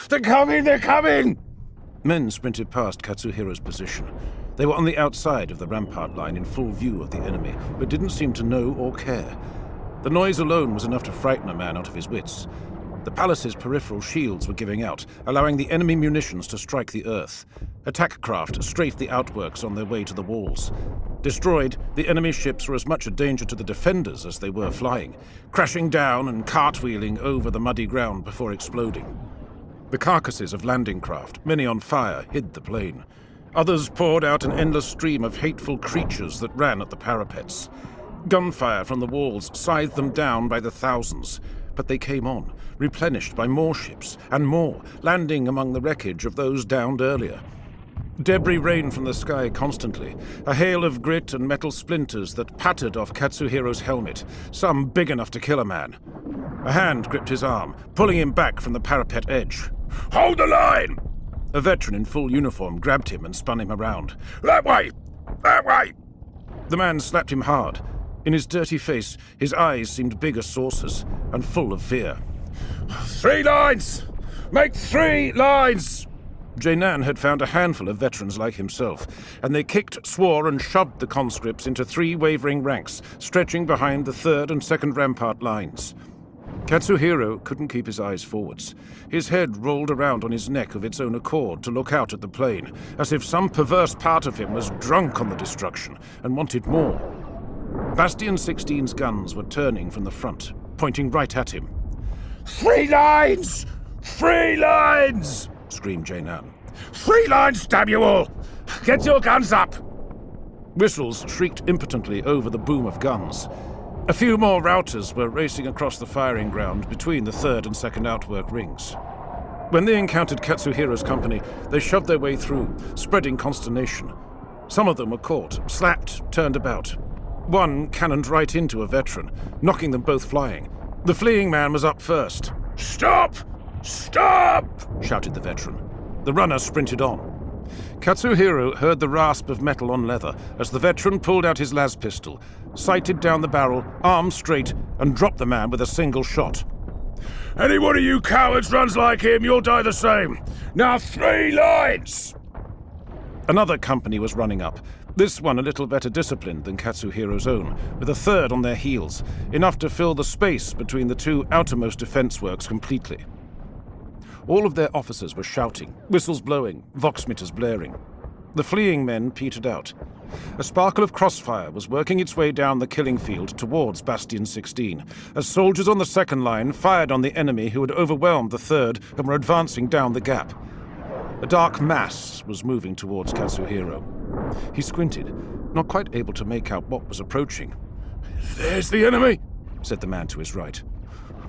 They're coming! They're coming! Men sprinted past Katsuhiro's position. They were on the outside of the rampart line in full view of the enemy, but didn't seem to know or care. The noise alone was enough to frighten a man out of his wits. The palace's peripheral shields were giving out, allowing the enemy munitions to strike the earth. Attack craft strafed the outworks on their way to the walls. Destroyed, the enemy ships were as much a danger to the defenders as they were flying, crashing down and cartwheeling over the muddy ground before exploding. The carcasses of landing craft, many on fire, hid the plain. Others poured out an endless stream of hateful creatures that ran at the parapets. Gunfire from the walls scythed them down by the thousands, but they came on, replenished by more ships and more, landing among the wreckage of those downed earlier. Debris rained from the sky constantly, a hail of grit and metal splinters that pattered off Katsuhiro's helmet, some big enough to kill a man. A hand gripped his arm, pulling him back from the parapet edge. Hold the line! A veteran in full uniform grabbed him and spun him around. That way! That way! The man slapped him hard. In his dirty face, his eyes seemed big as saucers and full of fear. 3 lines! Make 3 lines! Jainan had found a handful of veterans like himself, and they kicked, swore, and shoved the conscripts into 3 wavering ranks, stretching behind the 3rd and 2nd rampart lines. Katsuhiro couldn't keep his eyes forwards. His head rolled around on his neck of its own accord to look out at the plain, as if some perverse part of him was drunk on the destruction and wanted more. Bastion 16's guns were turning from the front, pointing right at him. 3 lines! 3 lines! Screamed Jainan. 3 lines, damn you all! Get your guns up! Whistles shrieked impotently over the boom of guns. A few more routers were racing across the firing ground between the 3rd and 2nd outwork rings. When they encountered Katsuhiro's company, they shoved their way through, spreading consternation. Some of them were caught, slapped, turned about. One cannoned right into a veteran, knocking them both flying. The fleeing man was up first. Stop! Stop! Shouted the veteran. The runner sprinted on. Katsuhiro heard the rasp of metal on leather as the veteran pulled out his las pistol, sighted down the barrel, arm straight, and dropped the man with a single shot. Any one of you cowards runs like him, you'll die the same. Now 3 lines! Another company was running up, this one a little better disciplined than Katsuhiro's own, with a 3rd on their heels, enough to fill the space between the 2 outermost defense works completely. All of their officers were shouting, whistles blowing, voxmeters blaring. The fleeing men petered out. A sparkle of crossfire was working its way down the killing field towards Bastion 16, as soldiers on the 2nd line fired on the enemy who had overwhelmed the 3rd and were advancing down the gap. A dark mass was moving towards Katsuhiro. He squinted, not quite able to make out what was approaching. There's the enemy, said the man to his right.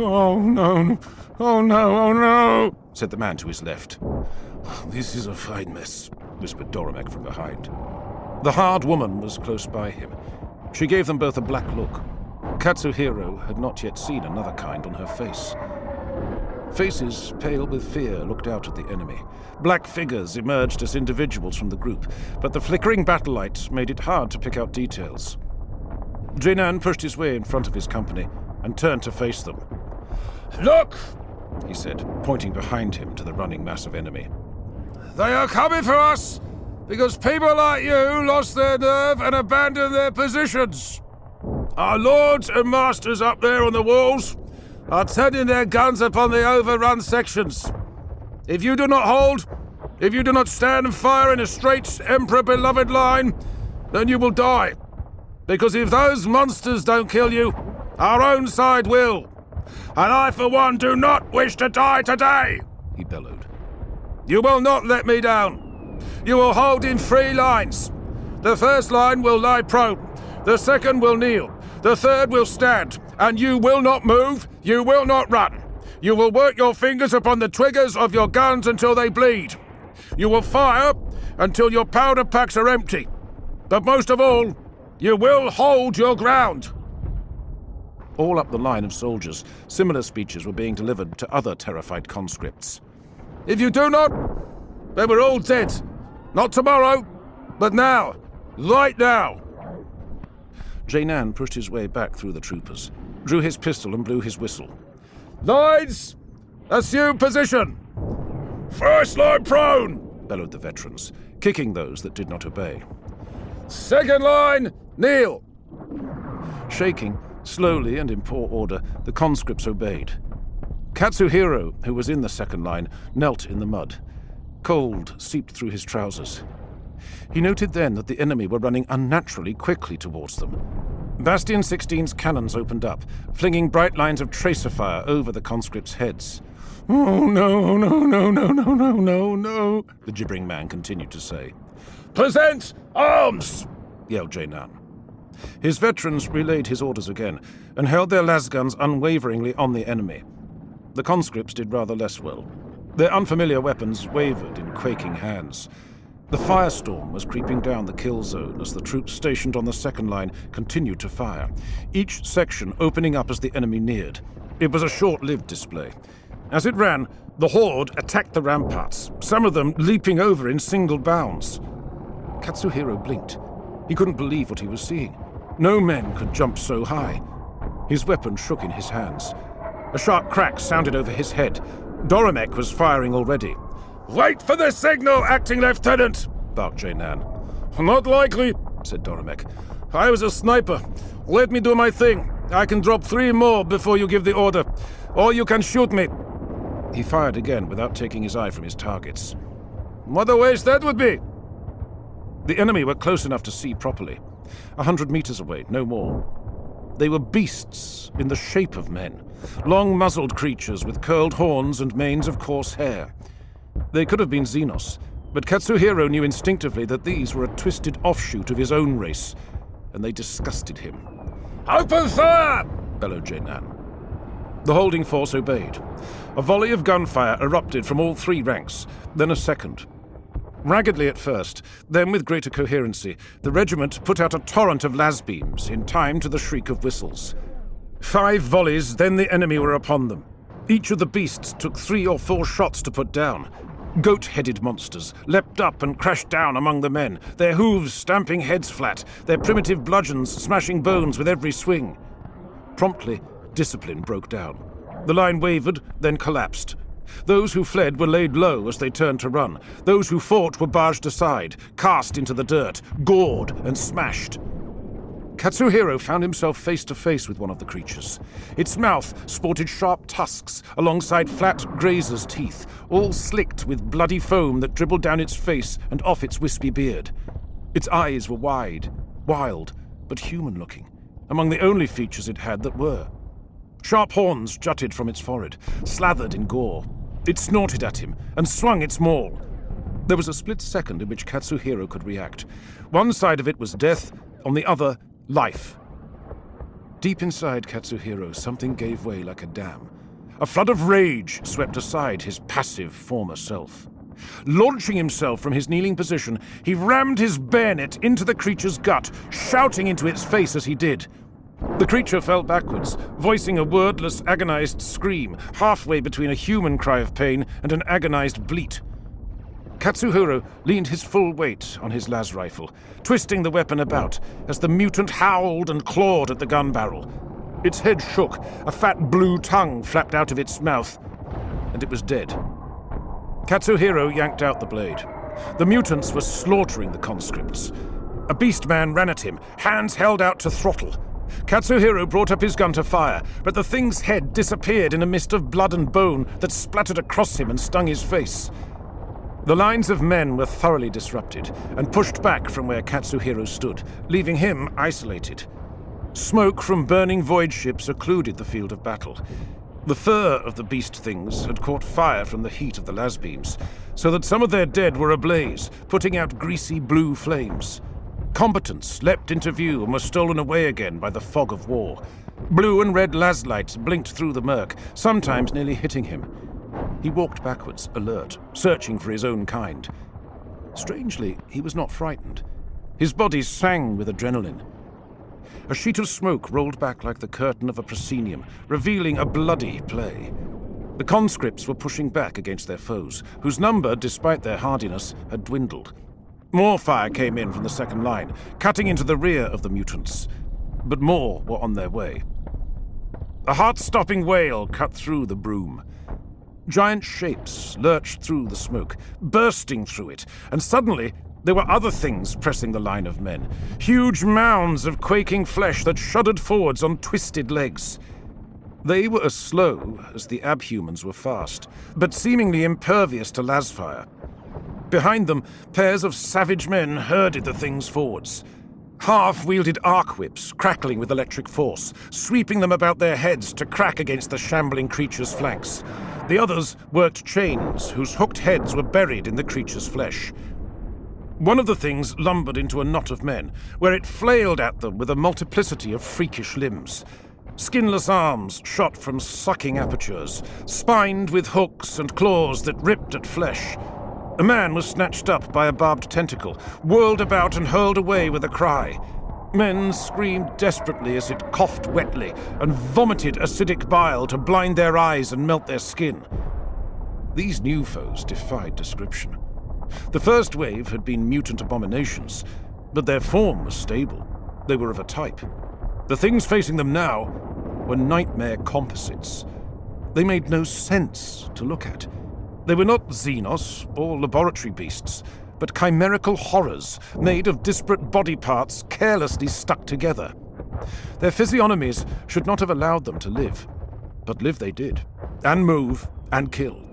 Oh no, oh no, oh no, said the man to his left. This is a fine mess, whispered Doromek from behind. The hard woman was close by him. She gave them both a black look. Katsuhiro had not yet seen another kind on her face. Faces, pale with fear, looked out at the enemy. Black figures emerged as individuals from the group, but the flickering battle light made it hard to pick out details. Jainan pushed his way in front of his company and turned to face them. Look, he said, pointing behind him to the running mass of enemy. They are coming for us because people like you lost their nerve and abandoned their positions. Our lords and masters up there on the walls are turning their guns upon the overrun sections. If you do not hold, if you do not stand and fire in a straight, Emperor-beloved line, then you will die. Because if those monsters don't kill you, our own side will. And I, for one, do not wish to die today, he bellowed. You will not let me down. You will hold in 3 lines. The 1st line will lie prone. The 2nd will kneel. The 3rd will stand. And you will not move. You will not run. You will work your fingers upon the triggers of your guns until they bleed. You will fire until your powder packs are empty. But most of all, you will hold your ground. All up the line of soldiers, similar speeches were being delivered to other terrified conscripts. If you do not, then we're all dead. Not tomorrow, but now. Right now. Jainan pushed his way back through the troopers, drew his pistol and blew his whistle. Lines! Assume position! First line prone! bellowed the veterans, kicking those that did not obey. Second line, kneel! Shaking, slowly and in poor order, the conscripts obeyed. Katsuhiro, who was in the second line, knelt in the mud. Cold seeped through his trousers. He noted then that the enemy were running unnaturally quickly towards them. Bastion 16's cannons opened up, flinging bright lines of tracer fire over the conscripts' heads. "Oh, no, no, no, no, no, no, no, no," the gibbering man continued to say. Present arms! Yelled Jainan. His veterans relayed his orders again, and held their lasguns unwaveringly on the enemy. The conscripts did rather less well. Their unfamiliar weapons wavered in quaking hands. The firestorm was creeping down the kill zone as the troops stationed on the second line continued to fire, each section opening up as the enemy neared. It was a short-lived display. As it ran, the horde attacked the ramparts, some of them leaping over in single bounds. Katsuhiro blinked. He couldn't believe what he was seeing. No men could jump so high. His weapon shook in his hands. A sharp crack sounded over his head. Doromek was firing already. Wait for the signal, Acting Lieutenant! Barked Jainan. Not likely, Said Doromek. I was a sniper. Let me do my thing. I can drop 3 more before you give the order. Or you can shoot me. He fired again without taking his eye from his targets. What a waste that would be! The enemy were close enough to see properly. 100 meters away, no more. They were beasts in the shape of men. Long-muzzled creatures with curled horns and manes of coarse hair. They could have been Xenos, but Katsuhiro knew instinctively that these were a twisted offshoot of his own race, and they disgusted him. Open fire! Bellowed Jainan. The holding force obeyed. A volley of gunfire erupted from all 3 ranks, then a second. Raggedly at first, then with greater coherency, the regiment put out a torrent of las beams in time to the shriek of whistles. 5 volleys, then the enemy were upon them. Each of the beasts took 3 or 4 shots to put down. Goat-headed monsters leapt up and crashed down among the men, their hooves stamping heads flat, their primitive bludgeons smashing bones with every swing. Promptly, discipline broke down. The line wavered, then collapsed. Those who fled were laid low as they turned to run. Those who fought were barged aside, cast into the dirt, gored and smashed. Katsuhiro found himself face to face with one of the creatures. Its mouth sported sharp tusks alongside flat grazer's teeth, all slicked with bloody foam that dribbled down its face and off its wispy beard. Its eyes were wide, wild, but human-looking, among the only features it had that were. Sharp horns jutted from its forehead, slathered in gore. It snorted at him and swung its maul. There was a split second in which Katsuhiro could react. One side of it was death, on the other, life. Deep inside Katsuhiro, something gave way like a dam. A flood of rage swept aside his passive former self. Launching himself from his kneeling position, he rammed his bayonet into the creature's gut, shouting into its face as he did. The creature fell backwards, voicing a wordless, agonized scream, halfway between a human cry of pain and an agonized bleat. Katsuhiro leaned his full weight on his las rifle, twisting the weapon about as the mutant howled and clawed at the gun barrel. Its head shook, a fat blue tongue flapped out of its mouth, and it was dead. Katsuhiro yanked out the blade. The mutants were slaughtering the conscripts. A beast man ran at him, hands held out to throttle. Katsuhiro brought up his gun to fire, but the thing's head disappeared in a mist of blood and bone that splattered across him and stung his face. The lines of men were thoroughly disrupted and pushed back from where Katsuhiro stood, leaving him isolated. Smoke from burning void ships occluded the field of battle. The fur of the beast things had caught fire from the heat of the las beams, so that some of their dead were ablaze, putting out greasy blue flames. Combatants leapt into view and were stolen away again by the fog of war. Blue and red las lights blinked through the murk, sometimes nearly hitting him. He walked backwards, alert, searching for his own kind. Strangely, he was not frightened. His body sang with adrenaline. A sheet of smoke rolled back like the curtain of a proscenium, revealing a bloody play. The conscripts were pushing back against their foes, whose number, despite their hardiness, had dwindled. More fire came in from the second line, cutting into the rear of the mutants. But more were on their way. A heart-stopping wail cut through the broom. Giant shapes lurched through the smoke, bursting through it, and suddenly there were other things pressing the line of men. Huge mounds of quaking flesh that shuddered forwards on twisted legs. They were as slow as the abhumans were fast, but seemingly impervious to lasfire. Behind them, pairs of savage men herded the things forwards. Half wielded arc whips, crackling with electric force, sweeping them about their heads to crack against the shambling creature's flanks. The others worked chains, whose hooked heads were buried in the creature's flesh. One of the things lumbered into a knot of men, where it flailed at them with a multiplicity of freakish limbs. Skinless arms shot from sucking apertures, spined with hooks and claws that ripped at flesh. A man was snatched up by a barbed tentacle, whirled about and hurled away with a cry. Men screamed desperately as it coughed wetly and vomited acidic bile to blind their eyes and melt their skin. These new foes defied description. The first wave had been mutant abominations, but their form was stable. They were of a type. The things facing them now were nightmare composites. They made no sense to look at. They were not xenos or laboratory beasts, but chimerical horrors made of disparate body parts carelessly stuck together. Their physiognomies should not have allowed them to live, but live they did, and move, and kill.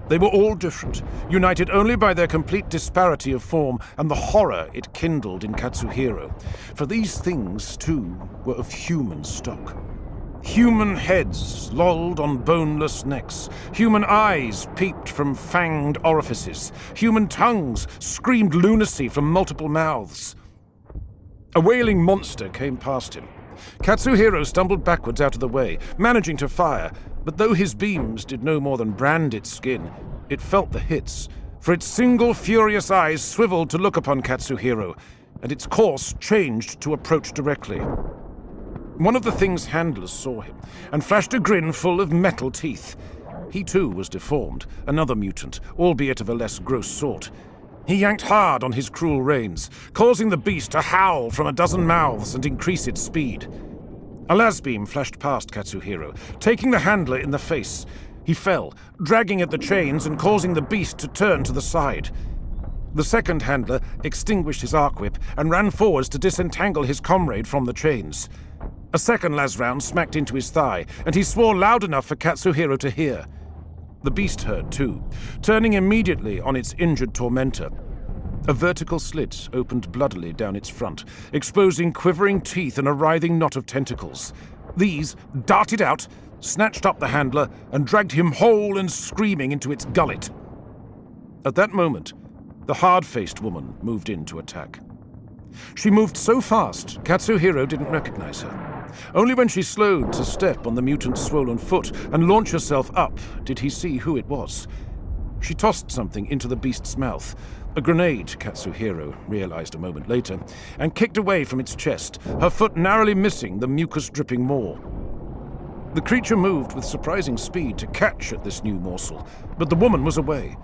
They were all different, united only by their complete disparity of form and the horror it kindled in Katsuhiro. For these things, too, were of human stock. Human heads lolled on boneless necks. Human eyes peeped from fanged orifices. Human tongues screamed lunacy from multiple mouths. A wailing monster came past him. Katsuhiro stumbled backwards out of the way, managing to fire, but though his beams did no more than brand its skin, it felt the hits, for its single furious eyes swiveled to look upon Katsuhiro, and its course changed to approach directly. One of the thing's handlers saw him, and flashed a grin full of metal teeth. He too was deformed, another mutant, albeit of a less gross sort. He yanked hard on his cruel reins, causing the beast to howl from a dozen mouths and increase its speed. A lasbeam flashed past Katsuhiro, taking the handler in the face. He fell, dragging at the chains and causing the beast to turn to the side. The second handler extinguished his arc whip and ran forwards to disentangle his comrade from the chains. A second las round smacked into his thigh, and he swore loud enough for Katsuhiro to hear. The beast heard too, turning immediately on its injured tormentor. A vertical slit opened bloodily down its front, exposing quivering teeth and a writhing knot of tentacles. These darted out, snatched up the handler, and dragged him whole and screaming into its gullet. At that moment, the hard-faced woman moved in to attack. She moved so fast, Katsuhiro didn't recognize her. Only when she slowed to step on the mutant's swollen foot and launch herself up did he see who it was. She tossed something into the beast's mouth, a grenade, Katsuhiro realized a moment later, and kicked away from its chest, her foot narrowly missing the mucus-dripping maw. The creature moved with surprising speed to catch at this new morsel, but the woman was away.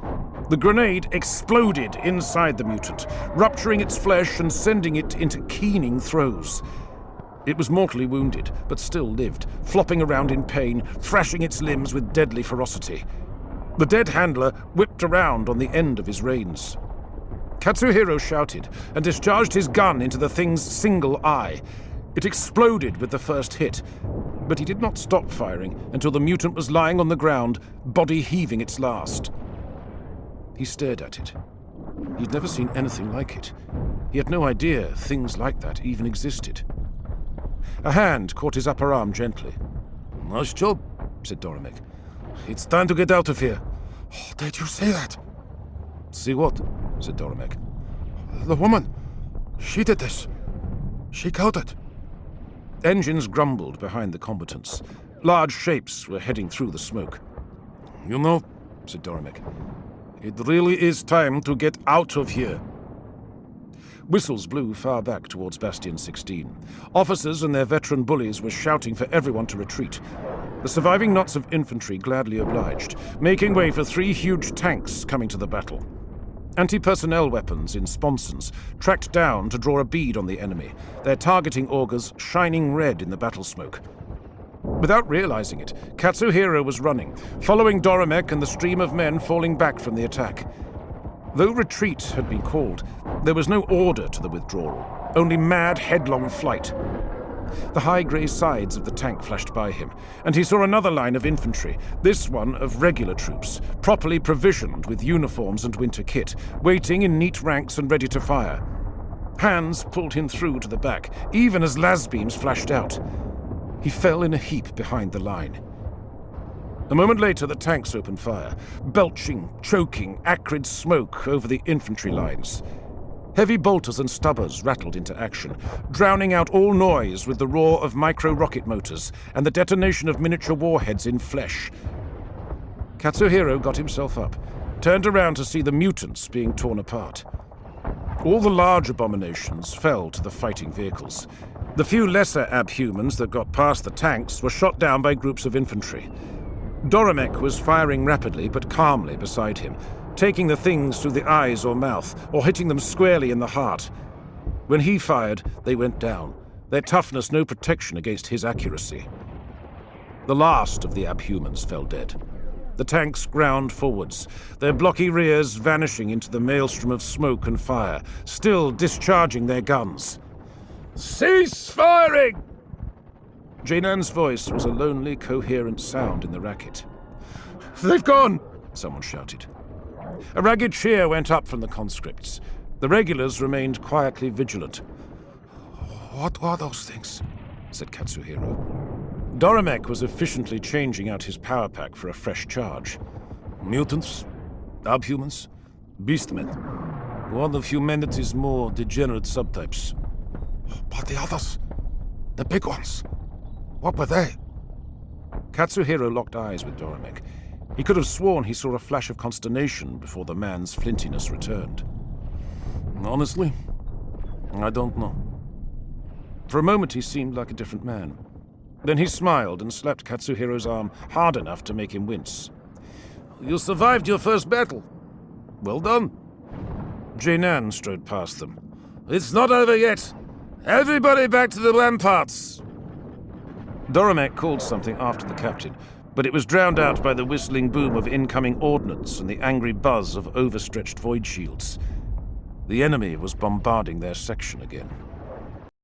The grenade exploded inside the mutant, rupturing its flesh and sending it into keening throes. It was mortally wounded, but still lived, flopping around in pain, thrashing its limbs with deadly ferocity. The dead handler whipped around on the end of his reins. Katsuhiro shouted and discharged his gun into the thing's single eye. It exploded with the first hit, but he did not stop firing until the mutant was lying on the ground, body heaving its last. He stared at it. He'd never seen anything like it. He had no idea things like that even existed. A hand caught his upper arm gently. "Nice job," said Doromek. "It's time to get out of here." Oh, did you see that? "See what?" said Doromek. The woman. She did this. She killed it. Engines grumbled behind the combatants. Large shapes were heading through the smoke. "You know," said Doromek, "it really is time to get out of here." Whistles blew far back towards Bastion 16. Officers and their veteran bullies were shouting for everyone to retreat. The surviving knots of infantry gladly obliged, making way for 3 huge tanks coming to the battle. Anti-personnel weapons in sponsons tracked down to draw a bead on the enemy, their targeting augers shining red in the battle smoke. Without realizing it, Katsuhiro was running, following Doromek and the stream of men falling back from the attack. Though retreat had been called, there was no order to the withdrawal, only mad, headlong flight. The high grey sides of the tank flashed by him, and he saw another line of infantry, this one of regular troops, properly provisioned with uniforms and winter kit, waiting in neat ranks and ready to fire. Hands pulled him through to the back, even as las beams flashed out. He fell in a heap behind the line. A moment later, the tanks opened fire, belching, choking, acrid smoke over the infantry lines. Heavy bolters and stubbers rattled into action, drowning out all noise with the roar of micro-rocket motors and the detonation of miniature warheads in flesh. Katsuhiro got himself up, turned around to see the mutants being torn apart. All the large abominations fell to the fighting vehicles. The few lesser abhumans that got past the tanks were shot down by groups of infantry. Doromek was firing rapidly but calmly beside him, taking the things through the eyes or mouth, or hitting them squarely in the heart. When he fired, they went down, their toughness no protection against his accuracy. The last of the abhumans fell dead. The tanks ground forwards, their blocky rears vanishing into the maelstrom of smoke and fire, still discharging their guns. Cease firing! Jainan's voice was a lonely, coherent sound in the racket. They've gone! Someone shouted. A ragged cheer went up from the conscripts. The regulars remained quietly vigilant. What are those things? Said Katsuhiro. Doromek was efficiently changing out his power pack for a fresh charge. Mutants, abhumans, beastmen. One of humanity's more degenerate subtypes. But the others? The big ones? What were they? Katsuhiro locked eyes with Doromek. He could have sworn he saw a flash of consternation before the man's flintiness returned. Honestly, I don't know. For a moment he seemed like a different man. Then he smiled and slapped Katsuhiro's arm hard enough to make him wince. You survived your first battle. Well done. Jainan strode past them. It's not over yet. Everybody back to the ramparts. Doromek called something after the captain, but it was drowned out by the whistling boom of incoming ordnance and the angry buzz of overstretched void shields. The enemy was bombarding their section again.